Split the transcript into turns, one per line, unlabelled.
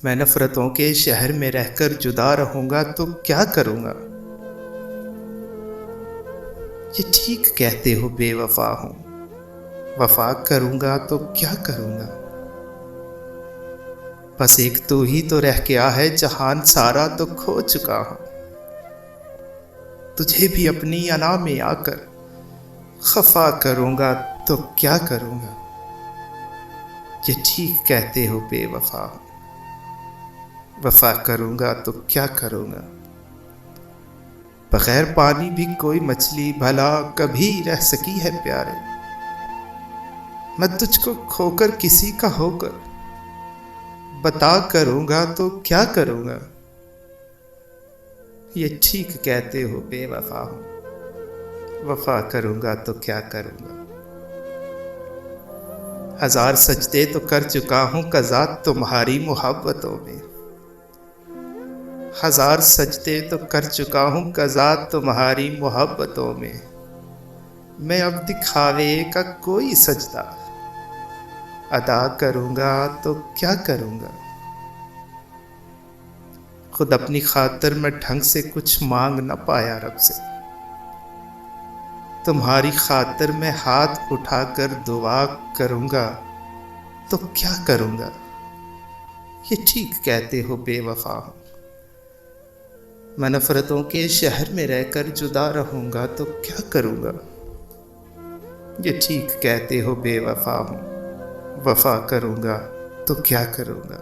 میں نفرتوں کے شہر میں رہ کر جدا رہوں گا تو کیا کروں گا؟ یہ ٹھیک کہتے ہو بے وفا ہوں، وفا کروں گا تو کیا کروں گا؟ بس ایک تو ہی تو رہ گیا ہے، جہان سارا تو کھو چکا ہوں۔ تجھے بھی اپنی انا میں آ کر خفا کروں گا تو کیا کروں گا؟ یہ ٹھیک کہتے ہو بے وفا ہوں، وفا کروں گا تو کیا کروں گا؟ بغیر پانی بھی کوئی مچھلی بھلا کبھی رہ سکی ہے پیارے؟ میں تجھ کو کھو کر کسی کا ہو کر بتا کروں گا تو کیا کروں گا؟ یہ ٹھیک کہتے ہو بے وفا ہوں، وفا کروں گا تو کیا کروں گا؟ ہزار سجدے تو کر چکا ہوں قضا تمہاری محبتوں میں، ہزار سجدے تو کر چکا ہوں قضا تمہاری محبتوں میں اب دکھاوے کا کوئی سجدہ ادا کروں گا تو کیا کروں گا؟ خود اپنی خاطر میں ڈھنگ سے کچھ مانگ نہ پایا رب سے، تمہاری خاطر میں ہاتھ اٹھا کر دعا کروں گا تو کیا کروں گا؟ یہ ٹھیک کہتے ہو بے وفا ہوں، میں نفرتوں کے شہر میں رہ کر جدا رہوں گا تو کیا کروں گا؟ یہ ٹھیک کہتے ہو بے وفا ہوں، وفا کروں گا تو کیا کروں گا؟